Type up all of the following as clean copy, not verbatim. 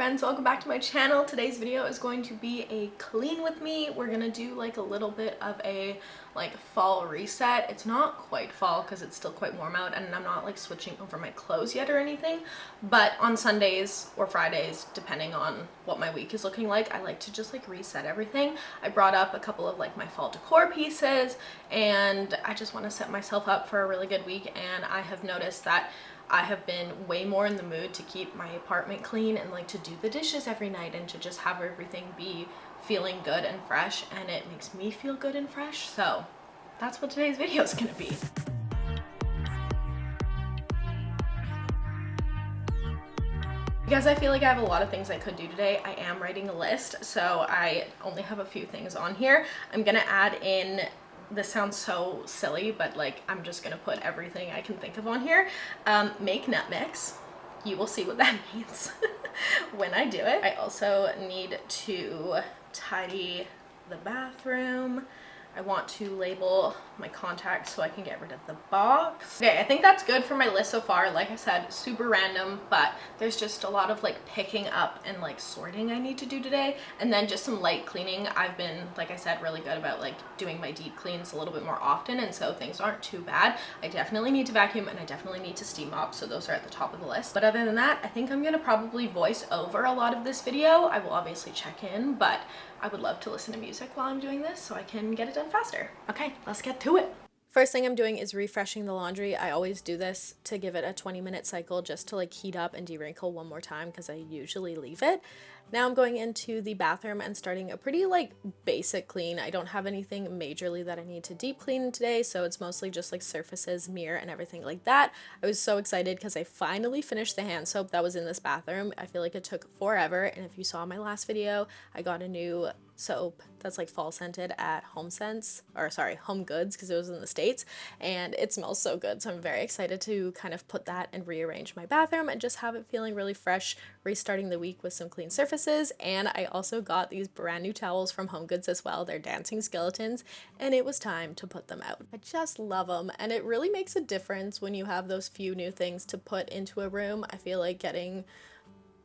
friends, welcome back to my channel. Today's video is going to be a clean with me. We're gonna do like a little bit of a fall reset. It's not quite fall because it's still quite warm out and I'm not like switching over my clothes yet or anything, but on Sundays or Fridays, depending on what my week is looking like, I like to just like reset everything. I brought up a couple of like my fall decor pieces and I just want to set myself up for a really good week, and I have noticed that I have been way more in the mood to keep my apartment clean and like to do the dishes every night and to just have everything be feeling good and fresh, and it makes me feel good and fresh. So that's what today's video is gonna be. Because I feel like I have a lot of things I could do today, I am writing a list, so I only have a few things on here. I'm gonna add in, this sounds so silly, but like I'm just gonna put everything I can think of on here. Make nut mix. You will see what that means when I do it. I also need to tidy the bathroom. I want to label my contacts so I can get rid of the box. Okay, I think that's good for my list so far. Like I said, super random, but there's just a lot of like picking up and like sorting I need to do today. And then just some light cleaning. I've been, like I said, really good about like doing my deep cleans a little bit more often, and so things aren't too bad. I definitely need to vacuum and I definitely need to steam mop, so those are at the top of the list. But other than that, I think I'm gonna probably voice over a lot of this video. I will obviously check in, but I would love to listen to music while I'm doing this so I can get it done faster. Okay, let's get to it. First thing I'm doing is refreshing the laundry. I always do this to give it a 20-minute cycle just to like heat up and de-wrinkle one more time because I usually leave it. Now I'm going into the bathroom and starting a pretty like basic clean. I don't have anything majorly that I need to deep clean today, so it's mostly just like surfaces, mirror, and everything like that. I was so excited because I finally finished the hand soap that was in this bathroom. I feel like it took forever, and if you saw my last video, I got a new soap that's like fall scented at Home Goods, because it was in the States, and it smells so good. So I'm very excited to kind of put that and rearrange my bathroom and just have it feeling really fresh, restarting the week with some clean surfaces. And I also got these brand new towels from Home Goods as well. They're dancing skeletons, and it was time to put them out. I just love them, and it really makes a difference when you have those few new things to put into a room. I feel like getting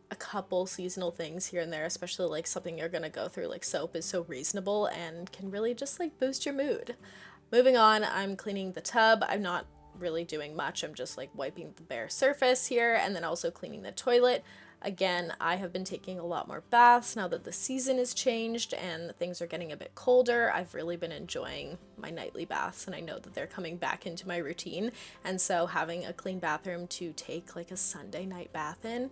a couple seasonal things here and there, especially like something you're gonna go through like soap, is so reasonable and can really just like boost your mood. Moving on, I'm cleaning the tub. I'm not really doing much. I'm just like wiping the bare surface here and then also cleaning the toilet. Again, I have been taking a lot more baths now that the season has changed and things are getting a bit colder. I've really been enjoying my nightly baths, and I know that they're coming back into my routine. And so having a clean bathroom to take like a Sunday night bath in,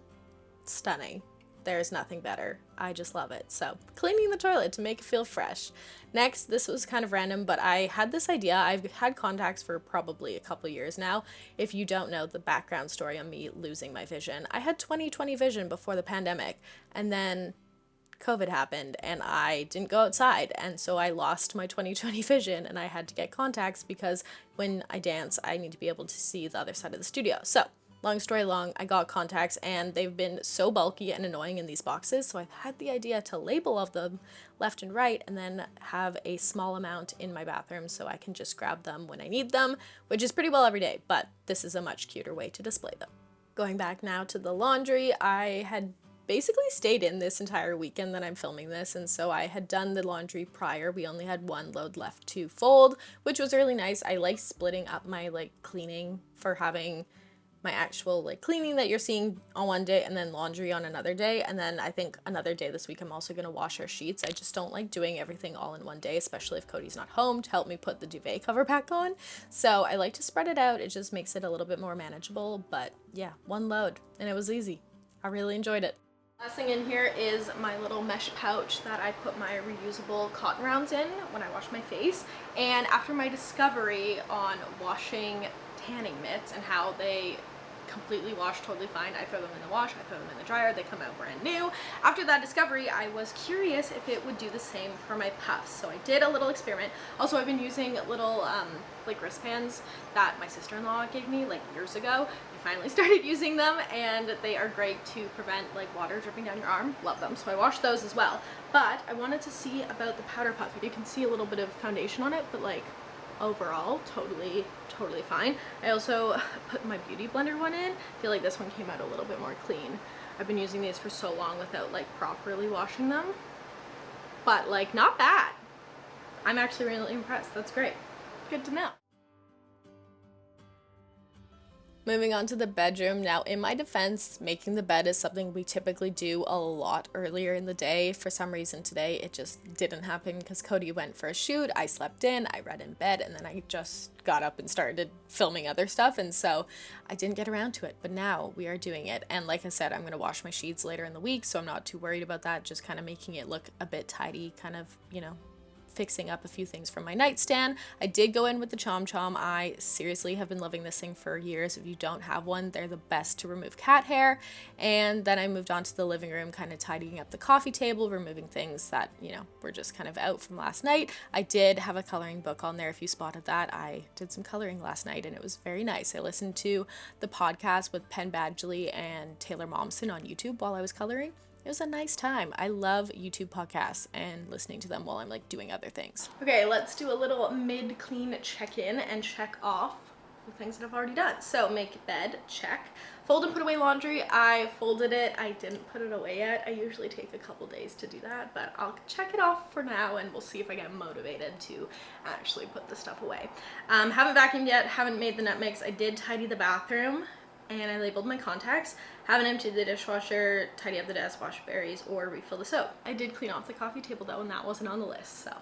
stunning. There's nothing better. I just love it. So cleaning the toilet to make it feel fresh. Next, this was kind of random, but I had this idea. I've had contacts for probably a couple years now. If you don't know the background story on me losing my vision, I had 20/20 vision before the pandemic, and then COVID happened and I didn't go outside, and so I lost my 20/20 vision and I had to get contacts because when I dance, I need to be able to see the other side of the studio. So long story long, I got contacts and they've been so bulky and annoying in these boxes, so I've had the idea to label of them left and right and then have a small amount in my bathroom so I can just grab them when I need them, which is pretty well every day, but this is a much cuter way to display them. Going back now to the laundry, I had basically stayed in this entire weekend that I'm filming this, and so I had done the laundry prior. We only had one load left to fold, which was really nice. I like splitting up my like cleaning for having my actual like cleaning that you're seeing on one day and then laundry on another day. And then I think another day this week I'm also going to wash our sheets. I just don't like doing everything all in one day, especially if Cody's not home to help me put the duvet cover back on. So I like to spread it out. It just makes it a little bit more manageable. But yeah, one load and it was easy. I really enjoyed it. Last thing in here is my little mesh pouch that I put my reusable cotton rounds in when I wash my face. And after my discovery on washing tanning mitts and how they completely wash totally fine, I throw them in the wash, I throw them in the dryer, they come out brand new. After that discovery, I was curious if it would do the same for my puffs, so I did a little experiment. Also, I've been using little like wristbands that my sister-in-law gave me like years ago. I finally started using them and they are great to prevent like water dripping down your arm. Love them, so I washed those as well. But I wanted to see about the powder puff. You can see a little bit of foundation on it, but like overall totally fine. I also put my beauty blender one in. I feel like this one came out a little bit more clean. I've been using these for so long without like properly washing them, but like not bad. I'm actually really impressed. That's great. Good to know. Moving on to the bedroom. Now, in my defense, making the bed is something we typically do a lot earlier in the day. For some reason today, it just didn't happen because Cody went for a shoot, I slept in, I read in bed, and then I just got up and started filming other stuff, and so I didn't get around to it. But now we are doing it, and like I said, I'm going to wash my sheets later in the week, so I'm not too worried about that, just kind of making it look a bit tidy, kind of, you know, fixing up a few things from my nightstand. I did go in with the Chom Chom. I seriously have been loving this thing for years. If you don't have one, they're the best to remove cat hair. And then I moved on to the living room, kind of tidying up the coffee table, removing things that, you know, were just kind of out from last night. I did have a coloring book on there. If you spotted that, I did some coloring last night and it was very nice. I listened to the podcast with Penn Badgley and Taylor Momsen on YouTube while I was coloring. It was a nice time. I love YouTube podcasts and listening to them while I'm like doing other things. Okay, let's do a little mid-clean check-in and check off the things that I've already done. So make bed, check. Fold and put away laundry. I folded it. I didn't put it away yet. I usually take a couple days to do that, but I'll check it off for now and we'll see if I get motivated to actually put the stuff away. Haven't vacuumed yet, haven't made the nut mix. I did tidy the bathroom and I labeled my contacts. Haven't emptied the dishwasher, tidy up the desk, wash berries, or refill the soap. I did clean off the coffee table though, and that wasn't on the list, so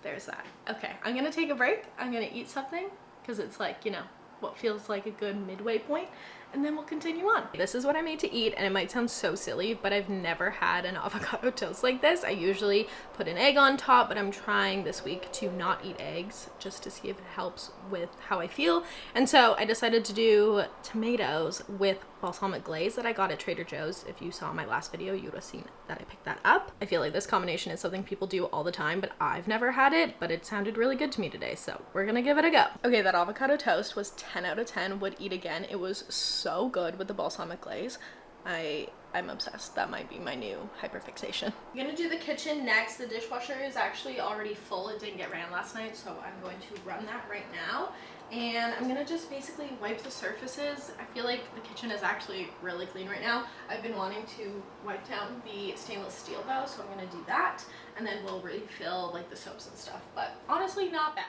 there's that. Okay, I'm gonna take a break. I'm gonna eat something, because it's like, you know, what feels like a good midway point, and then we'll continue on. This is what I made to eat, and it might sound so silly, but I've never had an avocado toast like this. I usually put an egg on top, but I'm trying this week to not eat eggs just to see if it helps with how I feel. And so I decided to do tomatoes with balsamic glaze that I got at Trader Joe's. If you saw my last video, you would have seen that I picked that up. I feel like this combination is something people do all the time, but I've never had it, but it sounded really good to me today, so we're gonna give it a go. Okay, that avocado toast was 10 out of 10, would eat again. It was so good with the balsamic glaze. I'm obsessed. That might be my new hyperfixation. I'm gonna do the kitchen next. The dishwasher is actually already full. It didn't get ran last night, so I'm going to run that right now. And I'm gonna just basically wipe the surfaces. I feel like the kitchen is actually really clean right now. I've been wanting to wipe down the stainless steel though, so I'm gonna do that. And then we'll refill like the soaps and stuff, but honestly not bad.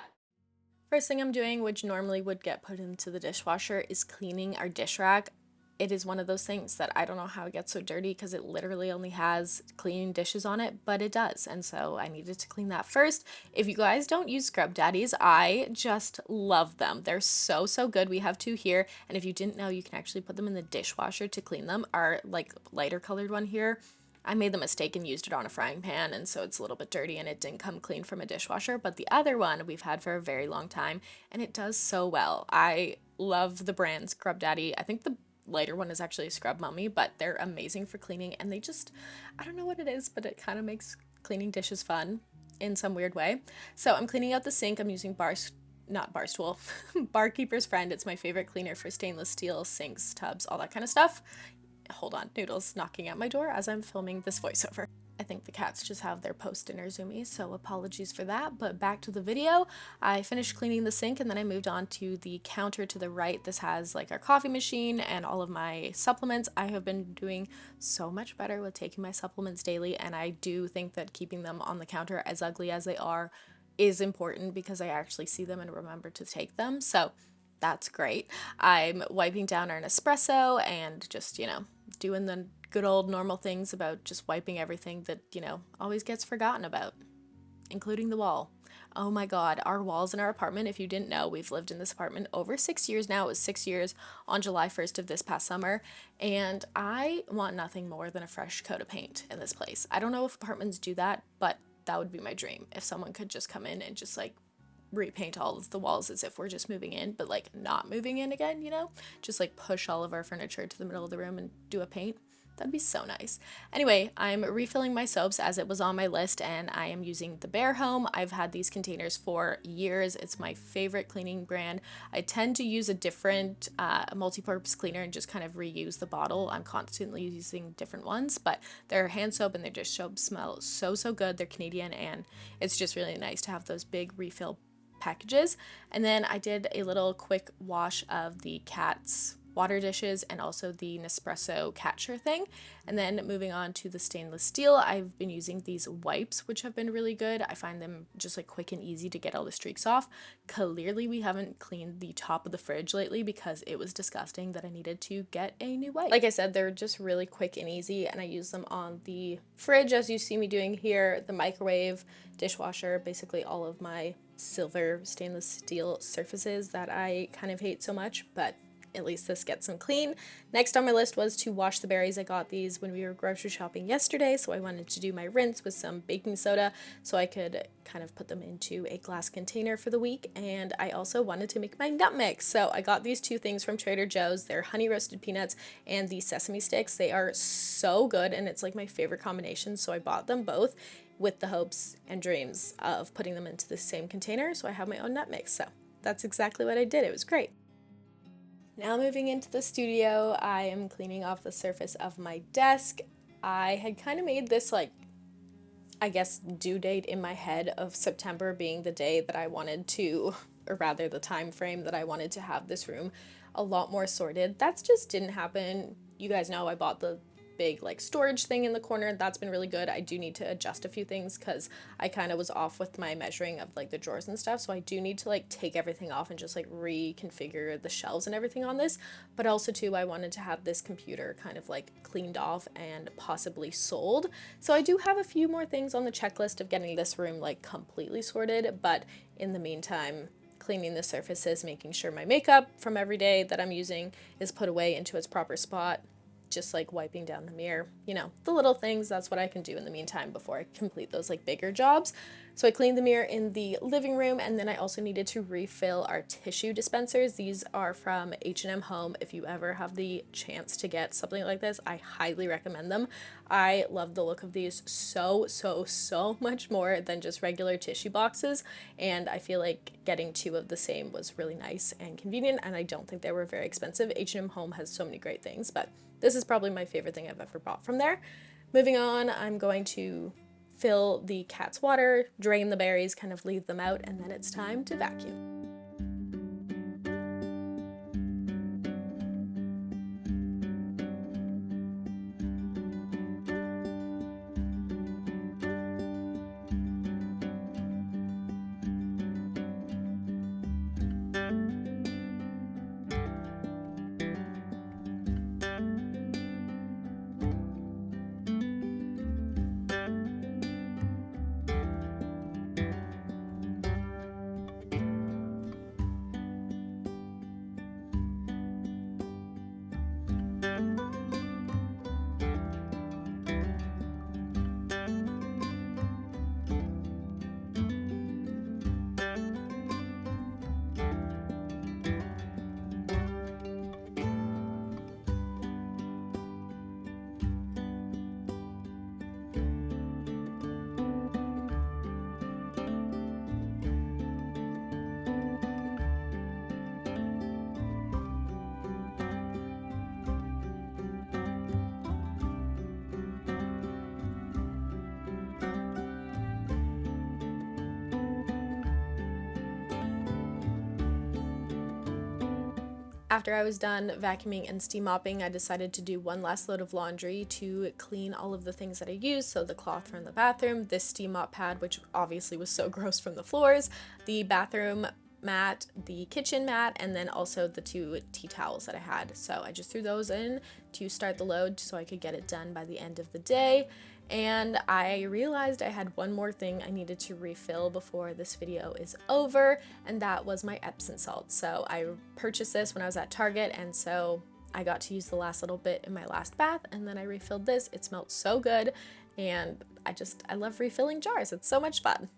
First thing I'm doing, which normally would get put into the dishwasher, is cleaning our dish rack. It is one of those things that I don't know how it gets so dirty because it literally only has clean dishes on it, but it does. And so I needed to clean that first. If you guys don't use Scrub Daddies, I just love them. They're so, so good. We have two here. And if you didn't know, you can actually put them in the dishwasher to clean them. Our like lighter colored one here, I made the mistake and used it on a frying pan, and so it's a little bit dirty and it didn't come clean from a dishwasher. But the other one we've had for a very long time and it does so well. I love the brand Scrub Daddy. I think the lighter one is actually a Scrub Mummy, but they're amazing for cleaning, and they just, I don't know what it is, but it kind of makes cleaning dishes fun in some weird way. So I'm cleaning out the sink. I'm using Barstool, Barkeeper's Friend. It's my favorite cleaner for stainless steel sinks, tubs, all that kind of stuff. Hold on, Noodle's knocking at my door as I'm filming this voiceover. I think the cats just have their post-dinner zoomies, so apologies for that, but back to the video. I finished cleaning the sink and then I moved on to the counter to the right. This has like our coffee machine and all of my supplements. I have been doing so much better with taking my supplements daily, and I do think that keeping them on the counter, as ugly as they are, is important because I actually see them and remember to take them, so that's great. I'm wiping down our Nespresso and just, you know, doing the good old normal things about just wiping everything that, you know, always gets forgotten about, including the wall. Oh my god, our walls in our apartment, if you didn't know, we've lived in this apartment over 6 years now. It was 6 years on July 1st of this past summer, and I want nothing more than a fresh coat of paint in this place. I don't know if apartments do that, but that would be my dream. If someone could just come in and just like repaint all of the walls as if we're just moving in, but like not moving in again, you know, just like push all of our furniture to the middle of the room and do a paint. That'd be so nice. Anyway, I'm refilling my soaps as it was on my list, and I am using the Bear Home. I've had these containers for years. It's my favorite cleaning brand. I tend to use a different multi-purpose cleaner and just kind of reuse the bottle. I'm constantly using different ones, but their hand soap and their dish soap smell so, so good. They're Canadian, and it's just really nice to have those big refill packages. And then I did a little quick wash of the cat's water dishes and also the Nespresso catcher thing. And then moving on to the stainless steel, I've been using these wipes, which have been really good. I find them just like quick and easy to get all the streaks off. Clearly we haven't cleaned the top of the fridge lately because it was disgusting that I needed to get a new wipe. Like I said, they're just really quick and easy, and I use them on the fridge as you see me doing here, the microwave, dishwasher, basically all of my silver stainless steel surfaces that I kind of hate so much, but at least this gets them clean. Next on my list was to wash the berries. I got these when we were grocery shopping yesterday, so I wanted to do my rinse with some baking soda so I could kind of put them into a glass container for the week. And I also wanted to make my nut mix, so I got these two things from Trader Joe's. They're honey roasted peanuts and the sesame sticks. They are so good, and it's like my favorite combination, so I bought them both with the hopes and dreams of putting them into the same container so I have my own nut mix. So that's exactly what I did. It was great. Now moving into the studio, I am cleaning off the surface of my desk. I had kind of made this like, I guess, due date in my head of September being the day that I wanted to, or rather the time frame that I wanted to have this room a lot more sorted. That's just didn't happen. You guys know I bought the big like storage thing in the corner. That's been really good. I do need to adjust a few things because I kind of was off with my measuring of like the drawers and stuff, so I do need to like take everything off and just like reconfigure the shelves and everything on this. But also too, I wanted to have this computer kind of like cleaned off and possibly sold, so I do have a few more things on the checklist of getting this room like completely sorted. But in the meantime, cleaning the surfaces, making sure my makeup from every day that I'm using is put away into its proper spot, just like wiping down the mirror, you know, the little things. That's what I can do in the meantime before I complete those like bigger jobs. So I cleaned the mirror in the living room, and then I also needed to refill our tissue dispensers. These are from H&M Home. If you ever have the chance to get something like this, I highly recommend them. I love the look of these so much more than just regular tissue boxes, and I feel like getting two of the same was really nice and convenient, and I don't think they were very expensive. H&M Home has so many great things, but this is probably my favorite thing I've ever bought from there. Moving on, I'm going to fill the cat's water, drain the berries, kind of leave them out, and then it's time to vacuum. After I was done vacuuming and steam mopping, I decided to do one last load of laundry to clean all of the things that I used. So the cloth from the bathroom, this steam mop pad, which obviously was so gross from the floors, the bathroom mat, the kitchen mat, and then also the two tea towels that I had. So I just threw those in to start the load so I could get it done by the end of the day. And I realized I had one more thing I needed to refill before this video is over, and that was my Epsom salt. So I purchased this when I was at Target, and so I got to use the last little bit in my last bath, and then I refilled this. It smelled so good, and I love refilling jars. It's so much fun.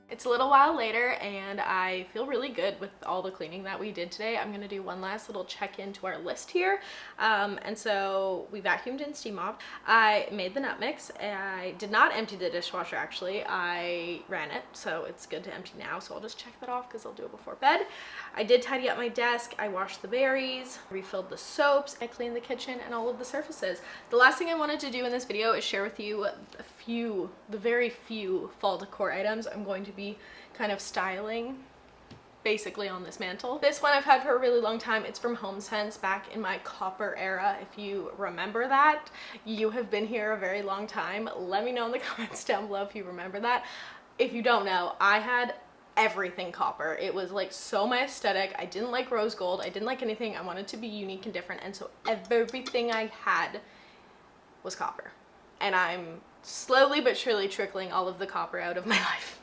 It's a little while later, and I feel really good with all the cleaning that we did today. I'm gonna do one last little check-in to our list here. And so we vacuumed and steam mopped. I made the nut mix. I did not empty the dishwasher, actually. I ran it, so it's good to empty now. So I'll just check that off because I'll do it before bed. I did tidy up my desk. I washed the berries, refilled the soaps. I cleaned the kitchen and all of the surfaces. The last thing I wanted to do in this video is share with you the very few fall decor items I'm going to be kind of styling basically on this mantle. This one I've had for a really long time. It's from HomeSense back in my copper era. If you remember that, you have been here a very long time. Let me know in the comments down below if you remember that. If you don't know, I had everything copper. It was like so my aesthetic. I didn't like rose gold. I didn't like anything. I wanted to be unique and different, and so everything I had was copper. And I'm slowly but surely trickling all of the copper out of my life.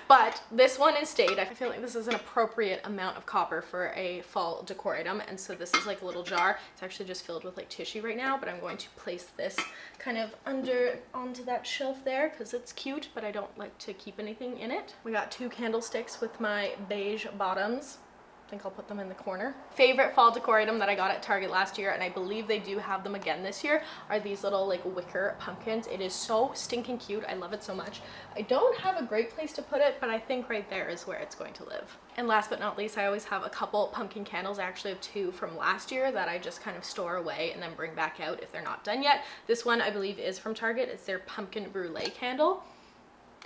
But this one is stayed. I feel like this is an appropriate amount of copper for a fall decor item, and so this is like a little jar. It's actually just filled with like tissue right now, but I'm going to place this kind of onto that shelf there because it's cute, but I don't like to keep anything in it. We got 2 candlesticks with my beige bottoms. I think I'll put them in the corner. Favorite fall decor item that I got at Target last year, and I believe they do have them again this year, are these little like wicker pumpkins. It is so stinking cute. I love it so much. I don't have a great place to put it, but I think right there is where it's going to live. And last but not least, I always have a couple pumpkin candles. I actually have 2 from last year that I just kind of store away and then bring back out if they're not done yet. This one I believe is from Target. It's their pumpkin brulee candle.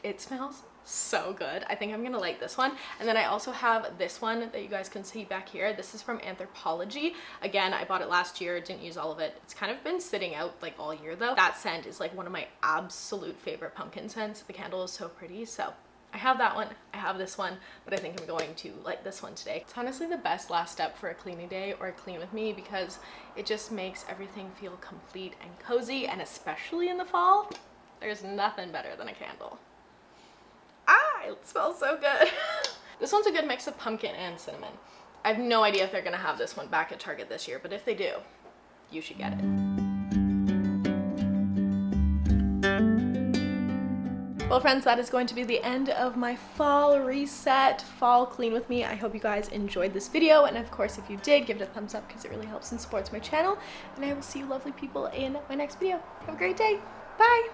It smells so good. I think I'm gonna like this one. And then I also have this one that you guys can see back here. This is from Anthropology. Again, I bought it last year, didn't use all of it. It's kind of been sitting out like all year though. That scent is like one of my absolute favorite pumpkin scents. The candle is so pretty. So I have that one, I have this one, but I think I'm going to like this one today. It's honestly the best last step for a cleaning day or a clean with me because it just makes everything feel complete and cozy, and especially in the fall, there's nothing better than a candle. It smells so good. This one's a good mix of pumpkin and cinnamon. I have no idea if they're gonna have this one back at Target this year, but if they do, you should get it. Well friends, that is going to be the end of my fall reset, fall clean with me. I hope you guys enjoyed this video, and of course if you did, give it a thumbs up because it really helps and supports my channel, and I will see you lovely people in my next video. Have a great day. Bye.